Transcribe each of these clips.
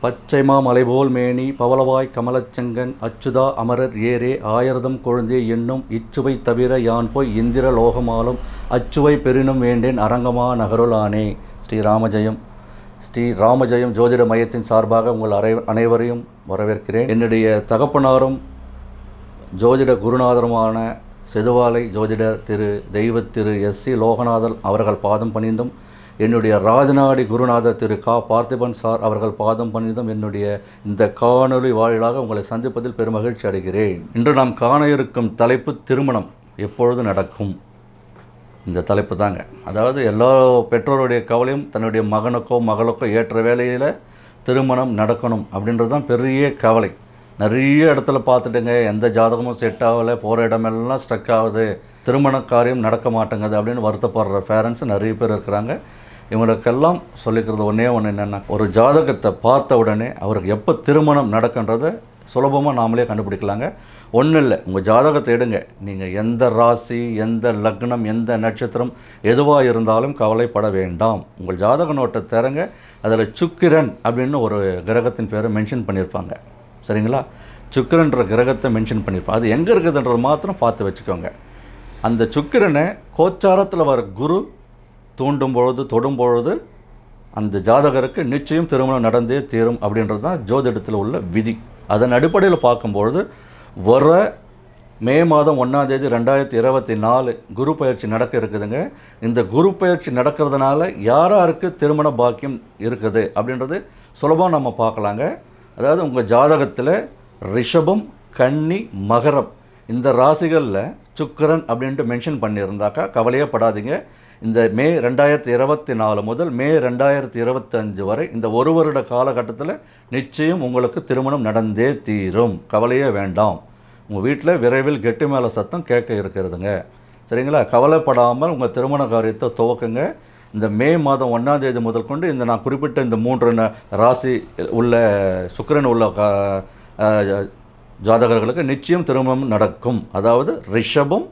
பச்சைமா மலைபோல் மேனி பவளவாய் கமலச்செங்கன் அச்சுதா அமரர் ஏரே ஆயிரதம் கொழுந்தே என்னும் இச்சுவை தவிர யான் போய் இந்திர லோகமாலும் அச்சுவை பெறினும் வேண்டேன் அரங்கமா நகருளானே. ஸ்ரீ ராமஜெயம் ஜோதிட மையத்தின் சார்பாக உங்கள் அனைவரையும் வரவேற்கிறேன். என்னுடைய தகப்பனாரும் ஜோதிட குருநாதருமான செதுவாலை ஜோதிடர் திரு எஸ்.சி. லோகநாதன் அவர்கள் பாதம் பணிந்தும், என்னுடைய ராஜநாடி குருநாதர் திரு கா. பார்த்திபன் சார் அவர்கள் பாதம் பணிந்தும் என்னுடைய இந்த காணொளி வாயிலாக உங்களை சந்திப்பதில் பெருமகிழ்ச்சி அடைகிறேன். இன்று நாம் காண இருக்கும் தலைப்பு திருமணம் எப்பொழுது நடக்கும். இந்த தலைப்பு தாங்க. அதாவது எல்லா பெற்றோருடைய கவலையும் தன்னுடைய மகனுக்கோ மகளுக்கோ ஏற்ற வேலையில் திருமணம் நடக்கணும் அப்படின்றது தான் பெரிய கவலை. நிறைய இடத்துல பார்த்துட்டுங்க, எந்த ஜாதகமும் செட் ஆகலை, போகிற இடமெல்லாம் ஸ்ட்ரக் ஆகுது, திருமண காரியம் நடக்க மாட்டேங்குது அப்படின்னு வருத்தப்படுற பேரண்ட்ஸ் நிறைய பேர் இருக்கிறாங்க. இவங்களுக்கெல்லாம் சொல்லிக்கிறது ஒன்றே ஒன்று என்னென்னா, ஒரு ஜாதகத்தை பார்த்த உடனே அவருக்கு எப்போ திருமணம் நடக்குன்றதை சுலபமாக நாமளே கண்டுபிடிக்கலாங்க. ஒன்றும் இல்லை, உங்கள் ஜாதகத்தை எடுங்க. நீங்கள் எந்த ராசி, எந்த லக்னம், எந்த நட்சத்திரம் எதுவாக இருந்தாலும் கவலைப்பட வேண்டாம். உங்கள் ஜாதக நோட்டை திறங்க, அதில் சுக்கிரன் அப்படின்னு ஒரு கிரகத்தின் பேரை மென்ஷன் பண்ணியிருப்பாங்க. சரிங்களா? சுக்கிரன்ற கிரகத்தை மென்ஷன் பண்ணியிருப்பாங்க. அது எங்கே இருக்குதுன்றது மாத்திரம் பார்த்து வச்சுக்கோங்க. அந்த சுக்கிரனை கோச்சாரத்தில் வர குரு தூண்டும் பொழுது தொடும் பொழுது அந்த ஜாதகருக்கு நிச்சயம் திருமணம் நடந்தே தீரும் அப்படின்றது தான் ஜோதிடத்தில் உள்ள விதி. அதன் அடிப்படையில் பார்க்கும்பொழுது வர மே மாதம் 1ஆம் தேதி 2024 குரு பயிற்சி நடக்க இருக்குதுங்க. இந்த குரு பயிற்சி நடக்கிறதுனால யாருக்கு திருமண பாக்கியம் இருக்குது அப்படின்றது சுலபமாக நம்ம பார்க்கலாங்க. அதாவது உங்கள் ஜாதகத்தில் ரிஷபம், கன்னி, மகரம் இந்த ராசிகளில் சுக்கிரன் அப்படின்ட்டு மென்ஷன் பண்ணியிருந்தாக்கா கவலையே படாதீங்க. இந்த மே 2024 முதல் மே 2025 வரை இந்த ஒரு வருட காலகட்டத்தில் நிச்சயம் உங்களுக்கு திருமணம் நடந்தே தீரும். கவலையே வேண்டாம். உங்கள் வீட்டில் விரைவில் கெட்டு மேலே சத்தம் கேட்க இருக்கிறதுங்க. சரிங்களா? கவலைப்படாமல் உங்கள் திருமண காரியத்தை துவக்குங்க. இந்த மே மாதம் 1ஆம் தேதி முதல் கொண்டு இந்த நான் குறிப்பிட்ட இந்த 3 ராசி உள்ள சுக்கிரன் உள்ள ஜாதகர்களுக்கு நிச்சயம் திருமணம் நடக்கும். அதாவது ரிஷபம்,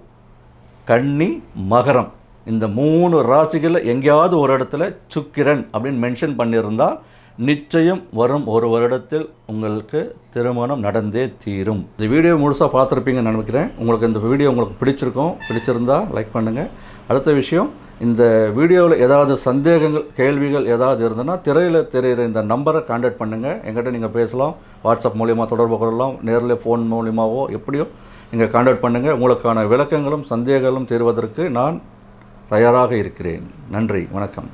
கன்னி, மகரம் இந்த 3 ராசிகளில் எங்கேயாவது ஒரு இடத்துல சுக்கிரன் அப்படின்னு மென்ஷன் பண்ணியிருந்தால் நிச்சயம் வரும் ஒரு வருடத்தில் உங்களுக்கு திருமணம் நடந்தே தீரும். இந்த வீடியோ முழுசாக பார்த்துருப்பீங்கன்னு நினைக்கிறேன். உங்களுக்கு இந்த வீடியோ உங்களுக்கு பிடிச்சிருந்தா லைக் பண்ணுங்கள். அடுத்த விஷயம், இந்த வீடியோவில் ஏதாவது சந்தேகங்கள், கேள்விகள் ஏதாவது இருந்ததுன்னா திரையில் தெரிகிற இந்த நம்பரை கான்டாக்ட் பண்ணுங்கள். எங்கிட்ட நீங்கள் பேசலாம். வாட்ஸ்அப் மூலிமா தொடர்பு கொள்ளலாம், நேரில் ஃபோன் மூலியமாவோ எப்படியோ நீங்கள் கான்டாக்ட் பண்ணுங்கள். உங்களுக்கான விளக்கங்களும் சந்தேகங்களும் தீர்வதற்கு நான் தயாராக இருக்கிறேன். நன்றி, வணக்கம்.